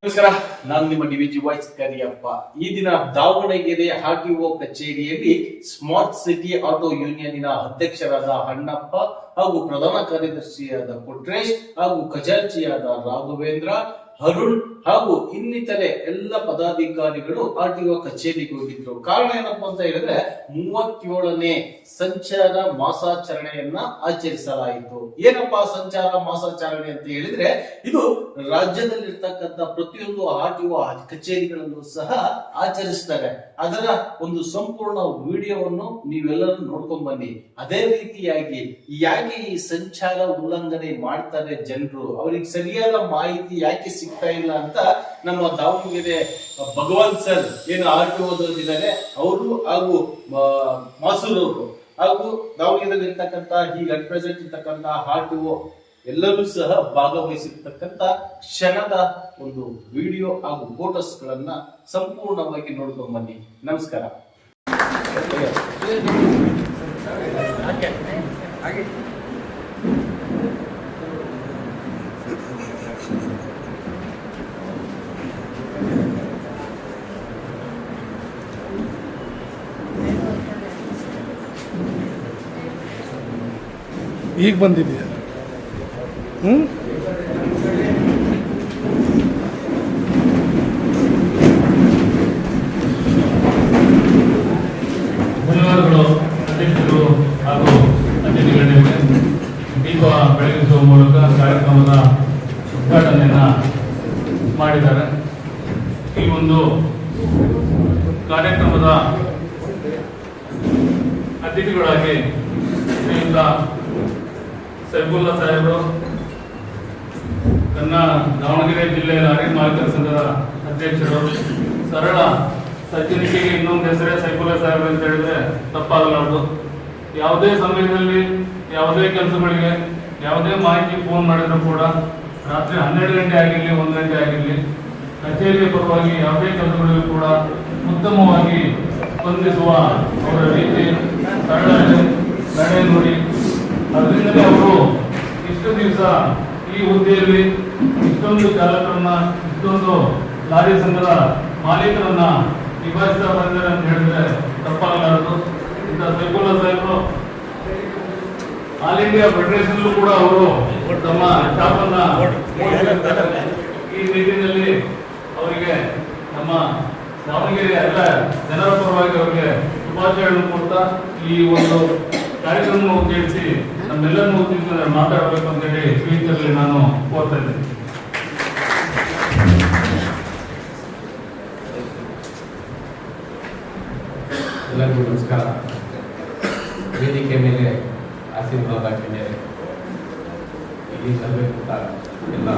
ನಮಸ್ಕಾರ, ನಾನು ನಿಮ್ಮ ಡಿವಿಜಿ ವಾಯ್ಸ್ ಕರಿಯಪ್ಪ. ಈ ದಿನ ದಾವಣಗೆರೆ ಆರ್ಟಿಒ ಕಚೇರಿಯಲ್ಲಿ ಸ್ಮಾರ್ಟ್ ಸಿಟಿ ಆಟೋ ಯೂನಿಯನ್ನಿನ ಅಧ್ಯಕ್ಷರಾದ ಅಣ್ಣಪ್ಪ ಹಾಗೂ ಪ್ರಧಾನ ಕಾರ್ಯದರ್ಶಿಯಾದ ಕೊಟ್ರೇಶ್ ಹಾಗೂ ಖಜಾಂಚಿಯಾದ ರಾಘವೇಂದ್ರ, ಅರುಣ್ ಹಾಗೂ ಇನ್ನಿತರೆ ಎಲ್ಲ ಪದಾಧಿಕಾರಿಗಳು ಆರ್ಟಿಒ ಕಚೇರಿಗೆ ಹೋಗಿದ್ರು. ಕಾರಣ ಏನಪ್ಪಾ ಅಂತ ಹೇಳಿದ್ರೆ 37ನೇ ಸಂಚಾರ ಮಾಸಾಚರಣೆಯನ್ನ ಆಚರಿಸಲಾಯಿತು. ಏನಪ್ಪಾ ಸಂಚಾರ ಮಾಸಾಚರಣೆ ಅಂತ ಹೇಳಿದ್ರೆ, ಇದು ರಾಜ್ಯದಲ್ಲಿರ್ತಕ್ಕಂಥ ಪ್ರತಿಯೊಂದು ಆರ್ಟಿಒ ಕಚೇರಿಗಳಲ್ಲೂ ಸಹ ಆಚರಿಸ್ತಾರೆ. ಅದರ ಒಂದು ಸಂಪೂರ್ಣ ವಿಡಿಯೋವನ್ನು ನೀವೆಲ್ಲರೂ ನೋಡ್ಕೊಂಡ್ ಬನ್ನಿ. ಅದೇ ರೀತಿಯಾಗಿ ಯಾಕೆ ಈ ಸಂಚಾರ ಉಲ್ಲಂಘನೆ ಮಾಡ್ತಾರೆ ಜನರು, ಅವರಿಗೆ ಸರಿಯಾದ ಮಾಹಿತಿ ಯಾಕೆ ಸಿಗ್ತಾ ಇಲ್ಲ ಅಂತ ನಮ್ಮ ದಾವಣಗೆರೆ ಭಗವಂತ್ ಸರ್ ಏನು ಆರ್ಟಿಒದಲ್ಲಿದ್ದಾರೆ ಅವರು ಹಾಗೂ ಮಾಸೂರವರು ಹಾಗೂ ದಾವಣಗೆರೆಯಲ್ಲಿ ಇರ್ತಕ್ಕಂಥ ಈಗ ಅಟ್ ಪ್ರೆಸೆಂಟ್ ಇರ್ತಕ್ಕಂಥ ಆರ್ಟಿಒ ಎಲ್ಲರೂ ಸಹ ಭಾಗವಹಿಸಿರ್ತಕ್ಕಂಥ ಕ್ಷಣದ ಒಂದು ವಿಡಿಯೋ ಹಾಗೂ ಫೋಟೋಸ್ ಗಳನ್ನ ಸಂಪೂರ್ಣವಾಗಿ ನೋಡ್ಕೊಂಡು ಬನ್ನಿ. ನಮಸ್ಕಾರ. ಈಗ ಬಂದಿದೆಯಾ? ಧನ್ಯವಾದಗಳು ಅಧ್ಯಕ್ಷರು ಹಾಗೂ ಅತಿಥಿಗಳಿಗೆ. ದೀಪ ಬೆಳಗಿಸುವ ಮೂಲಕ ಕಾರ್ಯಕ್ರಮದ ಉದ್ಘಾಟನೆಯನ್ನ ಮಾಡಿದ್ದಾರೆ. ಈ ಒಂದು ಕಾರ್ಯಕ್ರಮದ ಅತಿಥಿಗಳಾಗಿ ಶ್ರೀಯುತ ಸೈಫುಲ್ಲಾ ಸಾಹೇಬರು, ದಾವಣಗೆರೆ ಜಿಲ್ಲೆಯ ಲಾರಿ ಮಾಲೀಕರ ಸಂಘದ ಅಧ್ಯಕ್ಷರು. ಸರಳ ಸಜ್ಜನಿಕೆಗೆ ಇನ್ನೊಂದು ಹೆಸರೇ ಸೈಫುಲ್ಲಾ ಸಾಹೇಬರು ಅಂತ ಹೇಳಿದ್ರೆ ತಪ್ಪಾಗಲಾರದು. ಯಾವುದೇ ಸಮಯದಲ್ಲಿ ಯಾವುದೇ ಕೆಲಸಗಳಿಗೆ ಯಾವುದೇ ಮಾಹಿತಿ ಫೋನ್ ಮಾಡಿದ್ರು ಕೂಡ ರಾತ್ರಿ 12 ಗಂಟೆ ಆಗಿರಲಿ 1 ಗಂಟೆ ಆಗಿರಲಿ ಕಚೇರಿಯ ಪರವಾಗಿ ಯಾವುದೇ ಕೆಲಸಗಳಿಗೂ ಕೂಡ ಉತ್ತಮವಾಗಿ ಸ್ಪಂದಿಸುವ ಅವರ ರೀತಿ ಸರಳ ನಡೆ ನೋಡಿ, ಅದರಿಂದಲೇ ಅವರು ಇಷ್ಟು ದಿವಸ ಈ ಹುದ್ದೆಯಲ್ಲಿ ಇಷ್ಟೊಂದು ಚಾಲಕರನ್ನ, ಇಷ್ಟೊಂದು ಲಾರಿ ಸಂಘದ ಮಾಲೀಕರನ್ನ ನಿಭಾಯಿಸ್ತಾ ಬಂದಿದ್ದಾರೆ ಅಂತ ಹೇಳಿದ್ರೆ ತಪ್ಪಾಗಲಾರದು. ಇಂಥ ಸೈಫುಲ್ಲಾ ಸಾಹೇಬರು ಆಲ್ ಇಂಡಿಯಾ ಫೆಡರೇಷನ್ ಕೂಡ ಅವರು ತಮ್ಮ ಚಾಪನ್ನ ಈ ನಿಟ್ಟಿನಲ್ಲಿ ಅವರಿಗೆ ನಮ್ಮ ದಾವಣಗೆರೆ ಎಲ್ಲ ಜನರ ಪರವಾಗಿ ಅವರಿಗೆ ಶುಭಾಶಯಗಳನ್ನು ಕೊಡ್ತಾ ಈ ಒಂದು ಕಾರ್ಯಕ್ರಮವನ್ನು ಉದ್ದೇಶಿಸಿ ನಮ್ಮೆಲ್ಲರನ್ನು ಉದ್ದೇಶಿಸಿ ಮಾತಾಡಬೇಕು ಅಂತೇಳಿ ಸ್ಪೀಚಲ್ಲಿ ನಾನು ಕೋರ್ತಾ ಇದ್ದೇನೆ. ಎಲ್ಲರಿಗೂ ನಮಸ್ಕಾರ. ವೇದಿಕೆ ಮೇಲೆ ಆಶೀರ್ವಾದ ಹಾಕಿದ್ದೇನೆ. ಇಲ್ಲಿ ಸಭೆ ಎಲ್ಲ